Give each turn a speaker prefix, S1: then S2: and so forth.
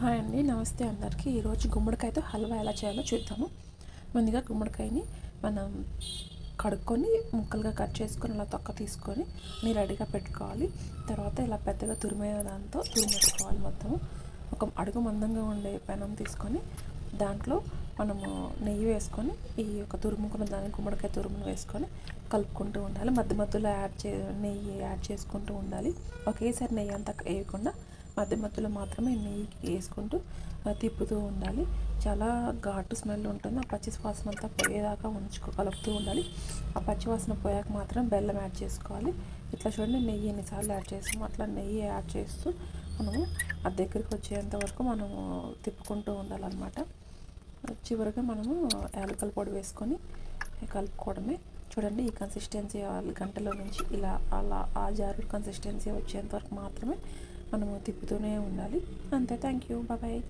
S1: Hi అండి, నమస్తే అందరికీ. ఈరోజు గుమ్మడికాయతో హల్వా ఎలా చేయాలో చూద్దాము. ముందుగా గుమ్మడికాయని మనం కడుక్కొని ముక్కలుగా కట్ చేసుకొని ఇలా తొక్క తీసుకొని రెడీగా పెట్టుకోవాలి. తర్వాత ఇలా పెద్దగా తురిమే దాంతో తురిమేసుకోవాలి. మొత్తము ఒక అడుగు మందంగా ఉండే పెనం తీసుకొని దాంట్లో మనము నెయ్యి వేసుకొని ఈ యొక్క తురుముకున్న దాన్ని గుమ్మడికాయ తురుమును వేసుకొని కలుపుకుంటూ ఉండాలి. మధ్య మధ్యలో నెయ్యి యాడ్ చేసుకుంటూ ఉండాలి. ఒకేసారి నెయ్యి అంతా వేయకుండా మధ్య మధ్యలో మాత్రమే నెయ్యి వేసుకుంటూ తిప్పుతూ ఉండాలి. చాలా ఘాటు స్మెల్ ఉంటుంది. ఆ పచ్చి వాసన అంతా పోయేదాకా కలుపుతూ ఉండాలి. ఆ పచ్చి వాసన పోయాక మాత్రం బెల్లం యాడ్ చేసుకోవాలి. ఇట్లా చూడండి, నెయ్యి ఎన్నిసార్లు యాడ్ చేస్తాము అట్లా నెయ్యి యాడ్ చేస్తూ మనము ఆ దగ్గరికి వచ్చేంత వరకు మనము తిప్పుకుంటూ ఉండాలన్నమాట. చివరిగా మనము యాలకుల పొడి వేసుకొని కలుపుకోవడమే. చూడండి, ఈ కన్సిస్టెన్సీ గంటలో నుంచి ఇలా అలా ఆ జారు కన్సిస్టెన్సీ వచ్చేంత వరకు మాత్రమే మనము తిప్పుతూనే ఉండాలి. అంతే. Thank you. బాయ్.